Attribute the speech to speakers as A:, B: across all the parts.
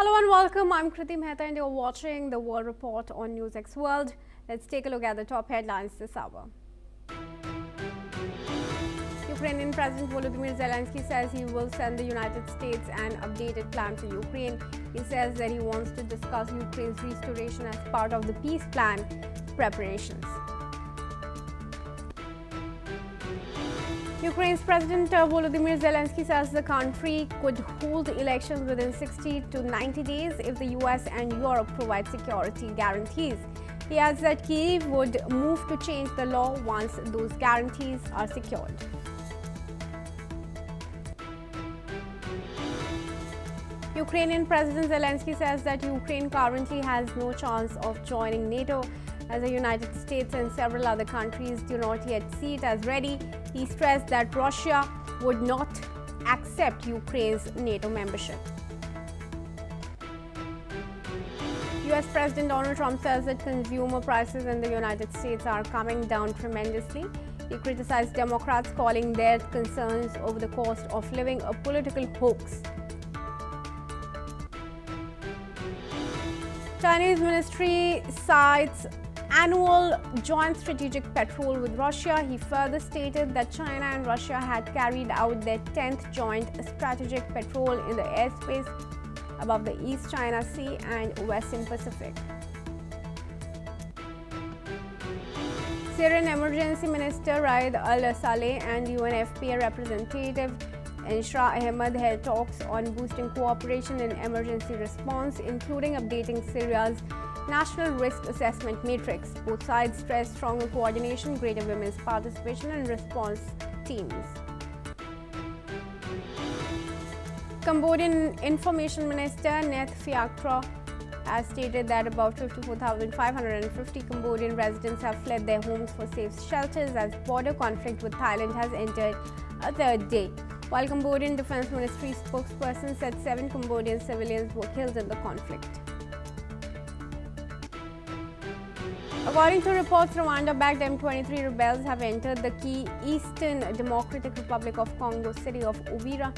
A: Hello and welcome. I'm Kriti Mehta and you're watching the World Report on NewsX World. Let's take a look at the top headlines this hour. Ukrainian President Volodymyr Zelensky says he will send the United States an updated plan for Ukraine. He says that he wants to discuss Ukraine's restoration as part of the peace plan preparations. Ukraine's President Volodymyr Zelensky says the country could hold elections within 60 to 90 days if the US and Europe provide security guarantees. He adds that Kyiv would move to change the law once those guarantees are secured. Ukrainian President Zelensky says that Ukraine currently has no chance of joining NATO, as the United States and several other countries do not yet see it as ready. He stressed that Russia would not accept Ukraine's NATO membership. US President Donald Trump says that consumer prices in the United States are coming down tremendously. He criticized Democrats, calling their concerns over the cost of living a political hoax. Chinese ministry cites annual joint strategic patrol with Russia. He further stated that China and Russia had carried out their 10th joint strategic patrol in the airspace above the East China Sea and Western Pacific. Syrian Emergency Minister Raed al-Saleh and UNFPA representative Ensra Ahmed held talks on boosting cooperation in emergency response, including updating Syria's National Risk Assessment Matrix. Both sides stressed stronger coordination, greater women's participation and response teams. Cambodian Information Minister Net Phiaktra has stated that about 54,550 Cambodian residents have fled their homes for safe shelters as border conflict with Thailand has entered a third day. While Cambodian Defense Ministry spokesperson said 7 Cambodian civilians were killed in the conflict. According to reports, Rwanda-backed M23 rebels have entered the key Eastern Democratic Republic of Congo city of Uvira,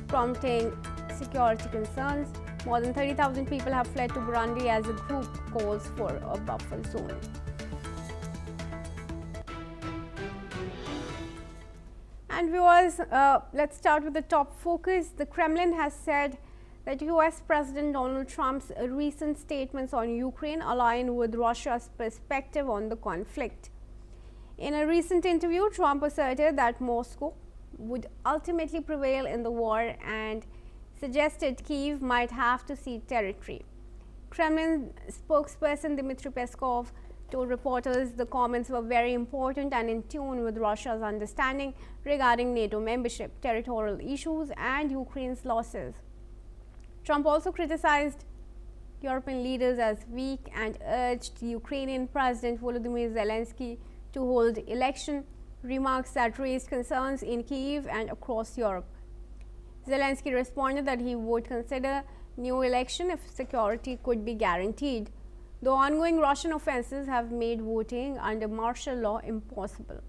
A: prompting security concerns. More than 30,000 people have fled to Burundi as the group calls for a buffer zone. And viewers, let's start with the top focus. The Kremlin has said that US President Donald Trump's recent statements on Ukraine align with Russia's perspective on the conflict. In a recent interview, Trump asserted that Moscow would ultimately prevail in the war and suggested Kyiv might have to cede territory. Kremlin spokesperson Dmitry Peskov told reporters the comments were very important and in tune with Russia's understanding regarding NATO membership, territorial issues and Ukraine's losses. Trump also criticized European leaders as weak and urged Ukrainian President Volodymyr Zelensky to hold election, remarks that raised concerns in Kyiv and across Europe. Zelensky responded that he would consider new election if security could be guaranteed, though ongoing Russian offensives have made voting under martial law impossible.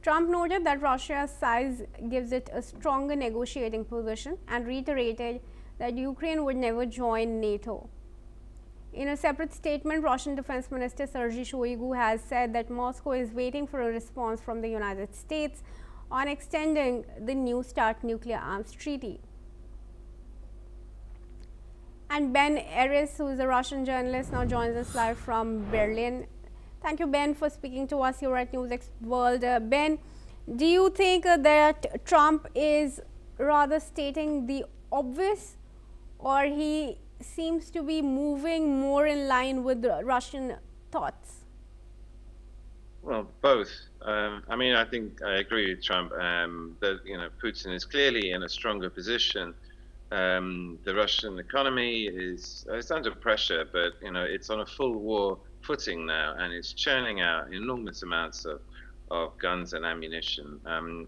A: Trump noted that Russia's size gives it a stronger negotiating position and reiterated that Ukraine would never join NATO. In a separate statement, Russian Defense Minister Sergei Shoigu has said that Moscow is waiting for a response from the United States on extending the New START nuclear arms treaty. And Ben Eris, who is a Russian journalist, now joins us live from Berlin. Thank you, Ben, for speaking to us here at NewsX World. Ben, do you think that Trump is rather stating the obvious, or he seems to be moving more in line with the Russian thoughts?
B: Well, both. I think I agree with Trump that Putin is clearly in a stronger position. The Russian economy is under pressure, but it's on a full war footing now, and it's churning out enormous amounts of guns and ammunition.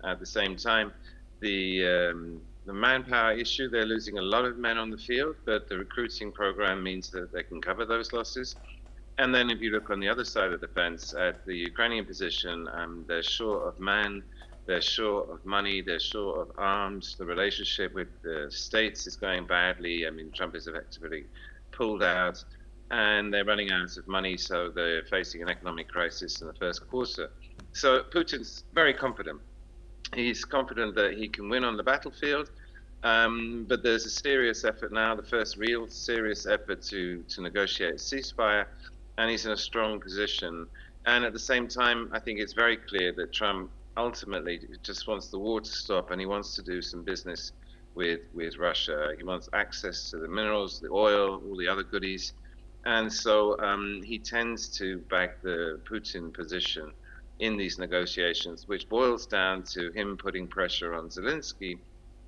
B: At the same time, the manpower issue, they're losing a lot of men on the field, but the recruiting program means that they can cover those losses. And then if you look on the other side of the fence at the Ukrainian position, they're short of man, They're short of money, they're short of arms, the relationship with the states is going badly. I mean, Trump is effectively pulled out, and they're running out of money, so they're facing an economic crisis in the first quarter. So Putin's very confident. He's confident that he can win on the battlefield, but there's a serious effort now, the first real serious effort to negotiate a ceasefire, and he's in a strong position. And at the same time, I think it's very clear that Trump ultimately just wants the war to stop, and he wants to do some business with Russia. He wants access to the minerals, the oil, all the other goodies. And so he tends to back the Putin position in these negotiations, which boils down to him putting pressure on Zelensky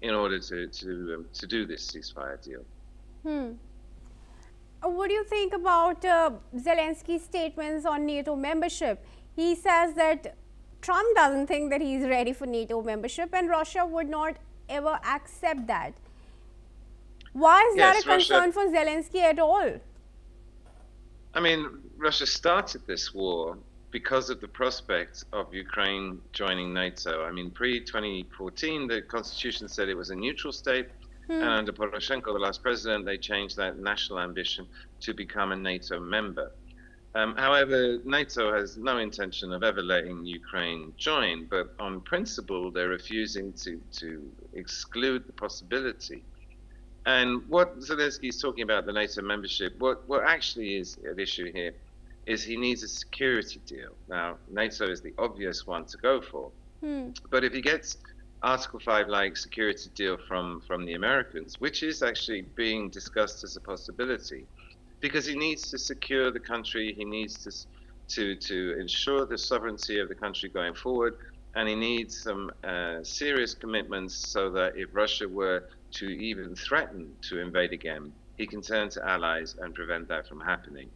B: in order to do this ceasefire deal.
A: What do you think about Zelensky's statements on NATO membership? He says that Trump doesn't think that he's ready for NATO membership, and Russia would not ever accept that. Why is that a concern for Zelensky at all?
B: I mean, Russia started this war because of the prospect of Ukraine joining NATO. I mean, pre-2014, the constitution said it was a neutral state, and under Poroshenko, the last president, they changed that national ambition to become a NATO member. However, NATO has no intention of ever letting Ukraine join, but on principle, they're refusing to exclude the possibility. And what Zelensky is talking about, the NATO membership, what actually is at issue here is he needs a security deal. Now, NATO is the obvious one to go for. But if he gets Article 5-like security deal from the Americans, which is actually being discussed as a possibility, because he needs to secure the country, he needs to ensure the sovereignty of the country going forward, and he needs some serious commitments so that if Russia were to even threaten to invade again, he can turn to allies and prevent that from happening.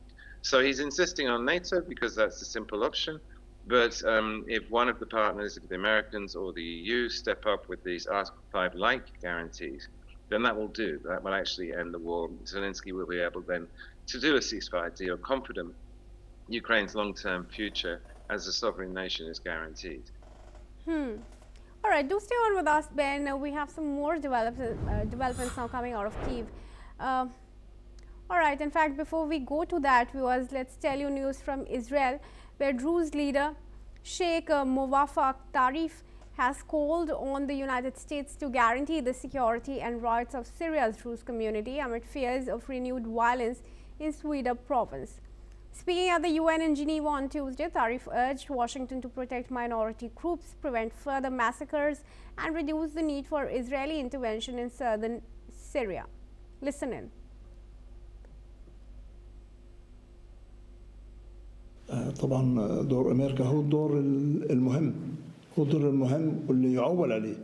B: So he's insisting on NATO because that's the simple option. But if one of the partners, if the Americans or the EU step up with these Article 5-like guarantees, then that will do. That will actually end the war. Zelensky will be able then to do a ceasefire deal, confident Ukraine's long-term future as a sovereign nation is guaranteed.
A: All right, do stay on with us, Ben. We have some more developments now coming out of Kyiv. All right, in fact, before we go to that, viewers, let's tell you news from Israel, where Druze leader Sheikh Mowafaq Tarif has called on the United States to guarantee the security and rights of Syria's Druze community amid fears of renewed violence in Sweida province. Speaking at the UN in Geneva on Tuesday, Tarif urged Washington to protect minority groups, prevent further massacres, and reduce the need for Israeli intervention in southern Syria. Listen in.
C: طبعا دور أمريكا هو الدور المهم، هو الدور المهم واللي يعول عليه.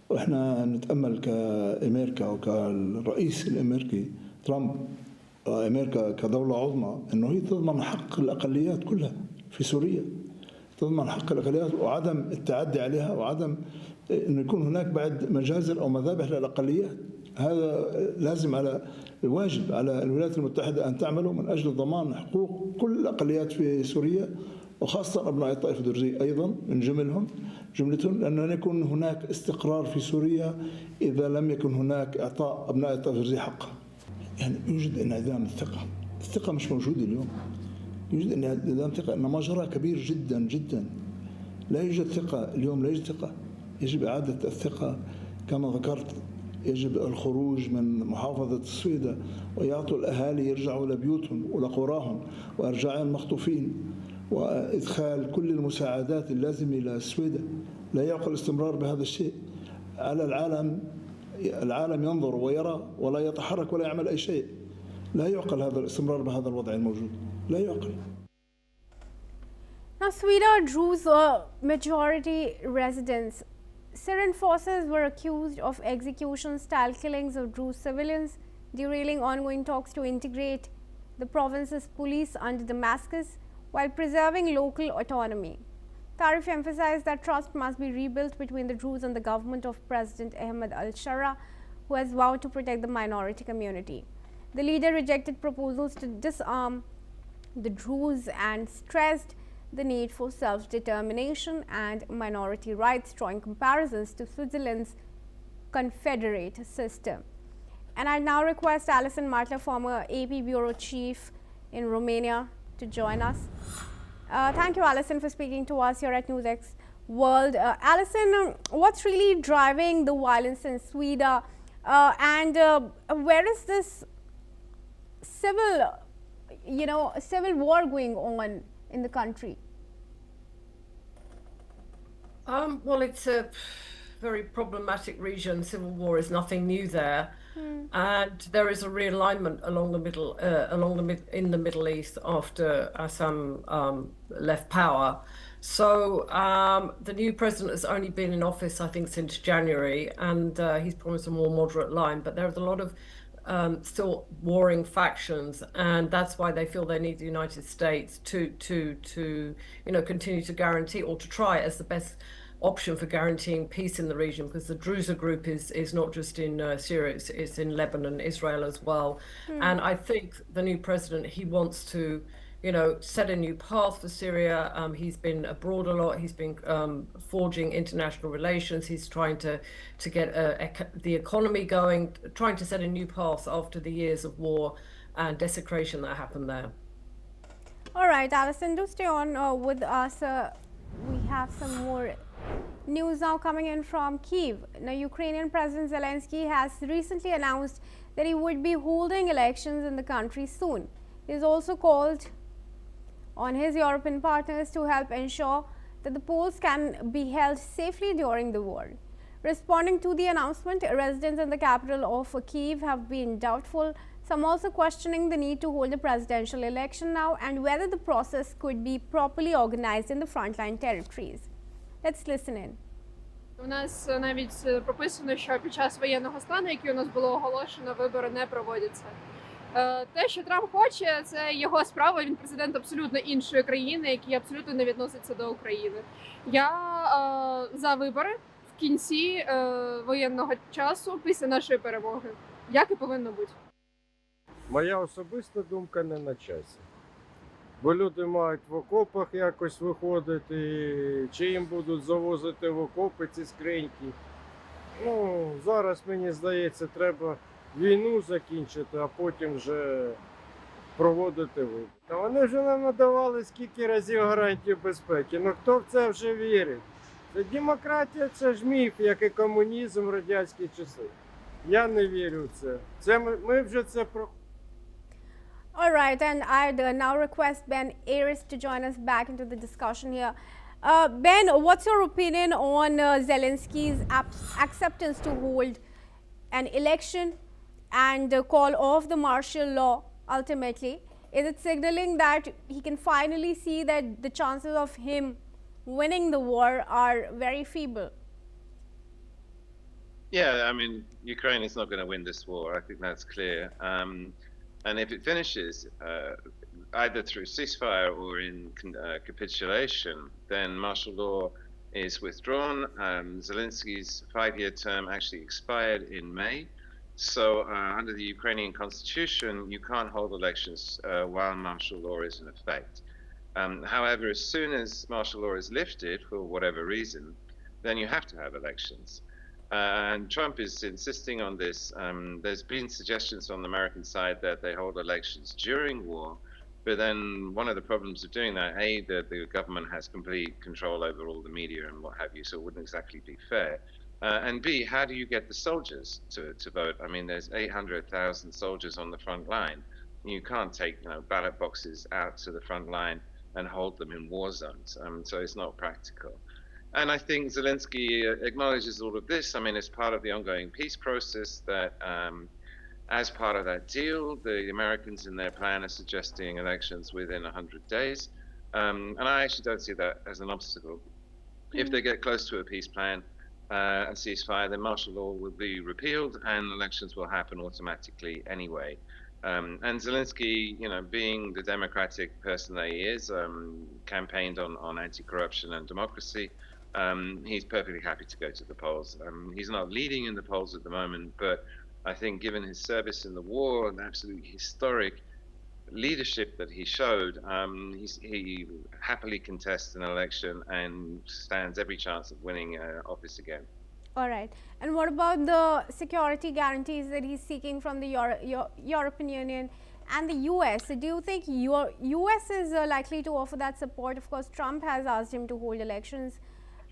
C: وإحنا نتأمل كأمريكا وكالرئيس الأمريكي ترامب، أمريكا كدولة عظمى، إنه هي تضمن حق الأقليات كلها في سوريا، تضمن حق الأقليات وعدم التعدي عليها وعدم إنه يكون هناك بعد مجازر أو مذابح للأقليات. هذا لازم على الواجب على الولايات المتحدة أن تعمله من أجل ضمان حقوق كل الأقليات في سوريا، وخاصة أبناء الطائفة الدرزية أيضا من جملتهم، لأن لن يكون هناك استقرار في سوريا إذا لم يكن هناك إعطاء أبناء الطائفة الدرزية حقها. يعني يوجد انعدام الثقة مش موجودة اليوم، يوجد انعدام ثقة، إن ما جرى كبير جدا جدا. لا يوجد ثقة اليوم، لا يوجد ثقة. يجب إعادة الثقة كما ذكرت، يجب الخروج من محافظة السويدة ويعطوا الأهالي يرجعوا لبيوتهم ولقراهم وإرجاع المخطوفين وإدخال كل المساعدات اللازمة إلى السويدة. لا يعقل الاستمرار بهذا الشيء. على العالم ينظر ويرى ولا يتحرك ولا يعمل أي شيء. لا يعقل هذا الاستمرار بهذا الوضع الموجود، لا يعقل.
A: Now, Sweida Druze majority residents. Syrian forces were accused of execution-style killings of Druze civilians, derailing ongoing talks to integrate the province's police under Damascus while preserving local autonomy. Tarif emphasized that trust must be rebuilt between the Druze and the government of President Ahmed al-Shara, who has vowed to protect the minority community. The leader rejected proposals to disarm the Druze and stressed the need for self-determination and minority rights, drawing comparisons to Switzerland's confederate system. And I now request Alison Martler, former AP Bureau Chief in Romania, to join us. Thank you, Alison, for speaking to us here at NewsX World. Alison, what's really driving the violence in Sweida, and where is this civil war going on in the country?
D: Well, it's a very problematic region. Civil war is nothing new there, and there is a realignment in the Middle East after Assad left power. So the new president has only been in office, I think, since January, and he's promised a more moderate line. But there's a lot of still warring factions, and that's why they feel they need the United States to continue to guarantee, or to try as the best option for guaranteeing peace in the region, because the Druze group is not just in Syria, it's in Lebanon, Israel as well. And I think the new president, he wants to set a new path for Syria. He's been abroad a lot. He's been forging international relations. He's trying to get the economy going, trying to set a new path after the years of war and desecration that happened there.
A: All right, Alison, do stay on with us. We have some more news now coming in from Kyiv. Now, Ukrainian President Zelensky has recently announced that he would be holding elections in the country soon. He has also called on his European partners to help ensure that the polls can be held safely during the war. Responding to the announcement, residents in the capital of Kyiv have been doubtful, some also questioning the need to hold a presidential election now and whether the process could be properly organized in the frontline territories. Let's listen in.
E: У нас навіть прописано, що під час воєнного стану, який у нас було оголошено, вибори не проводяться. Те, що Трамп хоче, це його справа. Він президент абсолютно іншої країни, який абсолютно не відноситься до України. Я за вибори в кінці воєнного часу після нашої перемоги. Як і повинно бути.
F: Моя особиста думка не на часі. Бо люди мають в окопах якось виходити, чи їм будуть завозити в окопи ці скриньки. Зараз, мені здається, треба війну закінчити, а потім вже проводити вибори. Та вони вже нам надавали скільки разів гарантії безпеки. Хто в це вже вірить? Це демократія, це ж міф, як і комунізм в радянські часи. Я не вірю в це. Ми вже це проходимо.
A: All right, and I'd now request Ben Aris to join us back into the discussion here. Ben, what's your opinion on Zelensky's acceptance to hold an election and call off the martial law ultimately? Is it signaling that he can finally see that the chances of him winning the war are very feeble?
B: Yeah, I mean, Ukraine is not going to win this war. I think that's clear. And if it finishes either through ceasefire or in capitulation, then martial law is withdrawn. Zelensky's 5-year term actually expired in May. So under the Ukrainian constitution, you can't hold elections while martial law is in effect. However, as soon as martial law is lifted, for whatever reason, then you have to have elections. And Trump is insisting on this. There's been suggestions on the American side that they hold elections during war, but then one of the problems of doing that, A, that the government has complete control over all the media and what have you, so it wouldn't exactly be fair. And B, how do you get the soldiers to vote? I mean, there's 800,000 soldiers on the front line. You can't take ballot boxes out to the front line and hold them in war zones, so it's not practical. And I think Zelensky acknowledges all of this. I mean, it's part of the ongoing peace process that as part of that deal, the Americans in their plan are suggesting elections within 100 days. And I actually don't see that as an obstacle. If they get close to a peace plan, a ceasefire, then martial law will be repealed and elections will happen automatically anyway. And Zelensky, being the democratic person that he is, campaigned on anti-corruption and democracy. He's perfectly happy to go to the polls. He's not leading in the polls at the moment, but I think given his service in the war, an absolutely historic leadership that he showed, he happily contests an election and stands every chance of winning office again.
A: All right. And what about the security guarantees that he's seeking from the European Union and the US? Do you think US is likely to offer that support? Of course, Trump has asked him to hold elections.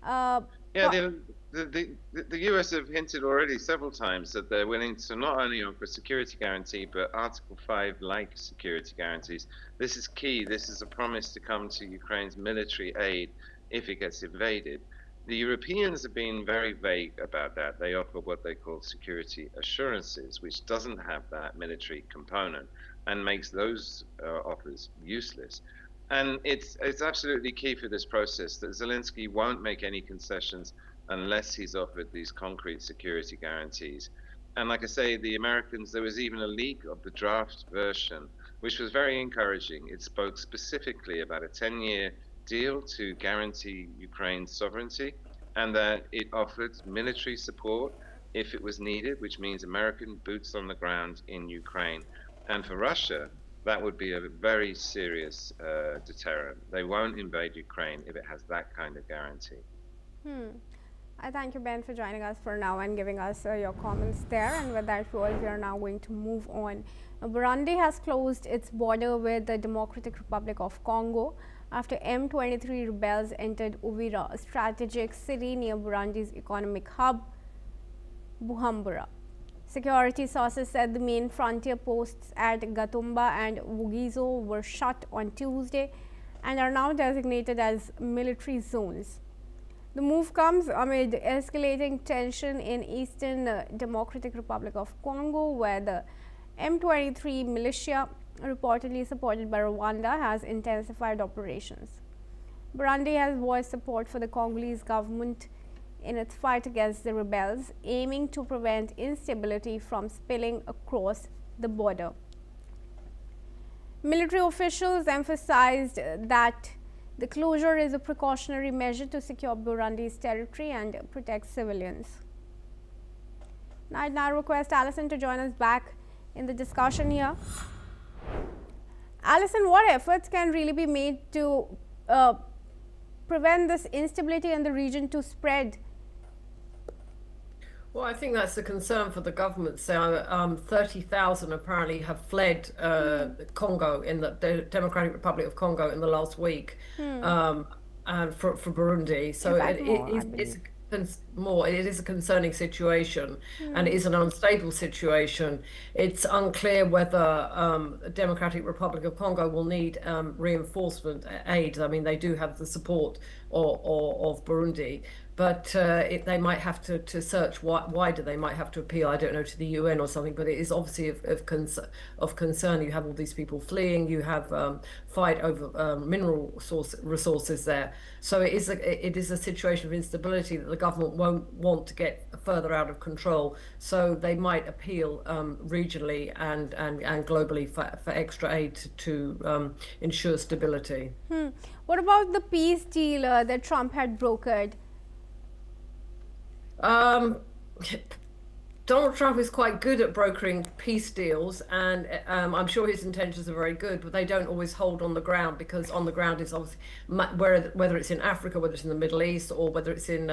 B: Yeah, the US have hinted already several times that they're willing to not only offer a security guarantee, but Article 5-like security guarantees. This is key. This is a promise to come to Ukraine's military aid if it gets invaded. The Europeans have been very vague about that. They offer what they call security assurances, which doesn't have that military component and makes those offers useless. And it's absolutely key for this process that Zelensky won't make any concessions unless he's offered these concrete security guarantees. And like I say, the Americans, there was even a leak of the draft version, which was very encouraging. It spoke specifically about a 10-year deal to guarantee Ukraine's sovereignty, and that it offered military support if it was needed, which means American boots on the ground in Ukraine. And for Russia, that would be a very serious deterrent. They won't invade Ukraine if it has that kind of guarantee.
A: I thank you, Ben, for joining us for now and giving us your comments there. And with that, we are now going to move on. Burundi has closed its border with the Democratic Republic of Congo after M23 rebels entered Uvira, a strategic city near Burundi's economic hub, Bujumbura. Security sources said the main frontier posts at Gatumba and Wugizo were shut on Tuesday and are now designated as military zones. The move comes amid escalating tension in Eastern Democratic Republic of Congo, where the M23 militia, reportedly supported by Rwanda, has intensified operations. Burundi has voiced support for the Congolese government in its fight against the rebels, aiming to prevent instability from spilling across the border. Military officials emphasized that the closure is a precautionary measure to secure Burundi's territory and protect civilians. Now I'd now request Alison to join us back in the discussion here. Alison, what efforts can really be made to prevent this instability in the region to spread?
D: Well, I think that's a concern for the government. So 30,000 apparently have fled Congo, in the Democratic Republic of Congo, in the last week, and for Burundi. So it is a concerning situation, and it is an unstable situation. It's unclear whether the Democratic Republic of Congo will need reinforcement aid. I mean, they do have the support of Burundi, but they might have to search wider. They might have to appeal, I don't know, to the UN or something, but it is obviously of concern. You have all these people fleeing, you have fight over mineral resources there. So it is a situation of instability that the government won't want to get further out of control. So they might appeal regionally and globally for extra aid to ensure stability.
A: What about the peace deal that Trump had brokered?
D: Donald Trump is quite good at brokering peace deals, and I'm sure his intentions are very good, but they don't always hold on the ground, because on the ground is obviously, whether it's in Africa, whether it's in the Middle East, or whether it's in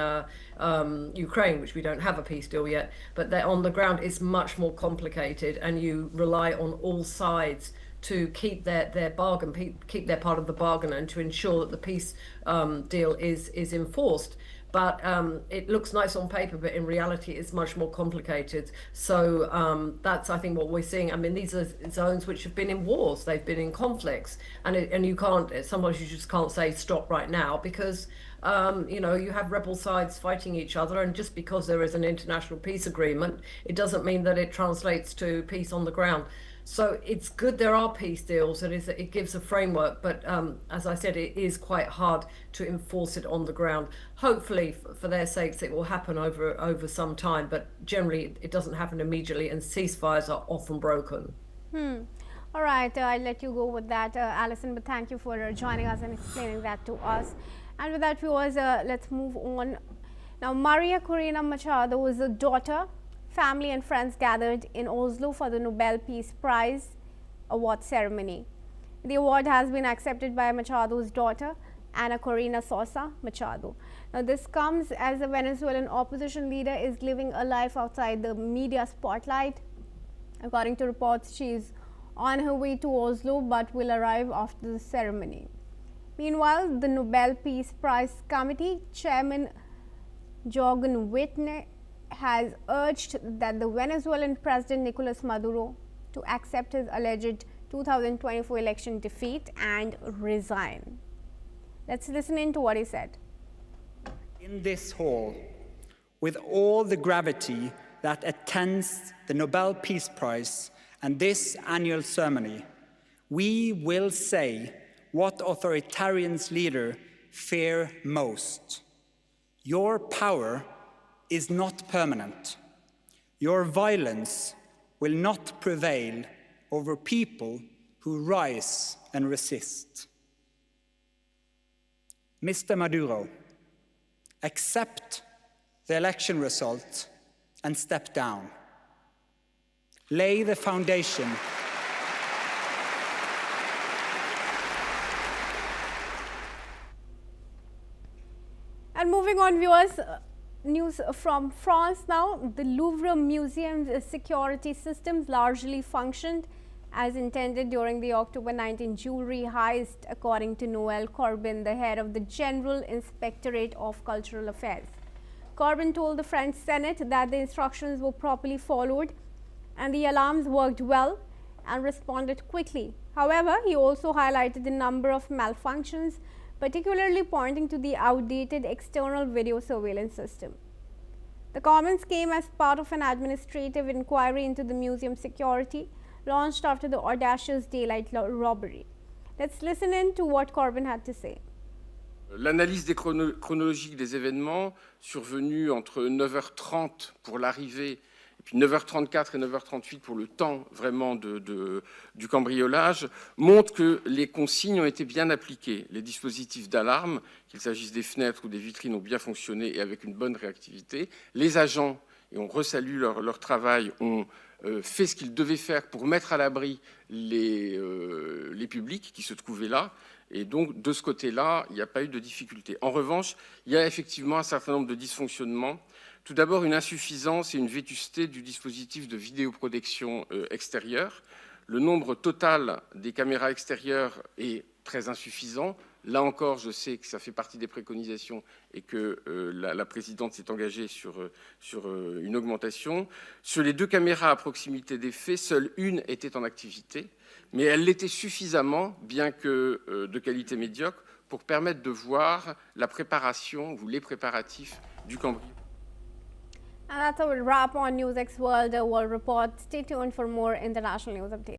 D: Ukraine, which we don't have a peace deal yet, but on the ground it's much more complicated, and you rely on all sides to keep their bargain, keep their part of the bargain, and to ensure that the peace deal is enforced. But it looks nice on paper, but in reality it's much more complicated. So that's, I think, what we're seeing. I mean, these are zones which have been in wars, they've been in conflicts, and you can't, sometimes you just can't say stop right now, because you have rebel sides fighting each other, and just because there is an international peace agreement, it doesn't mean that it translates to peace on the ground. So it's good there are peace deals, and it gives a framework, but as I said, it is quite hard to enforce it on the ground. Hopefully, for their sakes, it will happen over some time, but generally it doesn't happen immediately, and ceasefires are often broken.
A: All right, I'll let you go with that, Alison, but thank you for joining us and explaining that to us. And with that, viewers, let's move on. Now, Maria Corina Machado's daughter, family and friends gathered in Oslo for the Nobel Peace Prize award ceremony. The award has been accepted by Machado's daughter, Ana Corina Sosa Machado. Now, this comes as the Venezuelan opposition leader is living a life outside the media spotlight. According to reports, she is on her way to Oslo but will arrive after the ceremony. Meanwhile, the Nobel Peace Prize Committee Chairman Jorgen Whitney has urged that the Venezuelan President Nicolas Maduro to accept his alleged 2024 election defeat and resign. Let's listen in to what he said.
G: In this hall, with all the gravity that attends the Nobel Peace Prize and this annual ceremony, we will say what authoritarian's leader fear most. Your power is not permanent. Your violence will not prevail over people who rise and resist. Mr. Maduro, accept the election result and step down. Lay the foundation.
A: And moving on, viewers, news from France now. The Louvre Museum's security systems largely functioned as intended during the October 19 jewelry heist, according to Noel Corbin, the head of the General Inspectorate of Cultural Affairs. Corbin told the French Senate that the instructions were properly followed and the alarms worked well and responded quickly. However, he also highlighted the number of malfunctions, particularly pointing to the outdated external video surveillance system. The comments came as part of an administrative inquiry into the museum security launched after the audacious daylight robbery. Let's listen in to what Corbin had to say.
H: L'analyse chronologique des événements survenus entre 9h30 pour l'arrivée et puis 9h34 et 9h38 pour le temps vraiment du cambriolage montre que les consignes ont été bien appliquées. Les dispositifs d'alarme, qu'il s'agisse des fenêtres ou des vitrines, ont bien fonctionné et avec une bonne réactivité. Les agents, et on resalue leur travail, ont fait ce qu'ils devaient faire pour mettre à l'abri les publics qui se trouvaient là. Et donc, de ce côté-là, il n'y a pas eu de difficulté. En revanche, il y a effectivement un certain nombre de dysfonctionnements. Tout d'abord, une insuffisance et une vétusté du dispositif de vidéoprotection extérieure. Le nombre total des caméras extérieures est très insuffisant. Là encore, je sais que ça fait partie des préconisations et que la présidente s'est engagée sur une augmentation. Sur les 2 caméras à proximité des faits, seule une était en activité, mais elle l'était suffisamment, bien que de qualité médiocre, pour permettre de voir la préparation ou les préparatifs du cambriolage.
A: And that's a wrap on NewsX World Report. Stay tuned for more international news updates.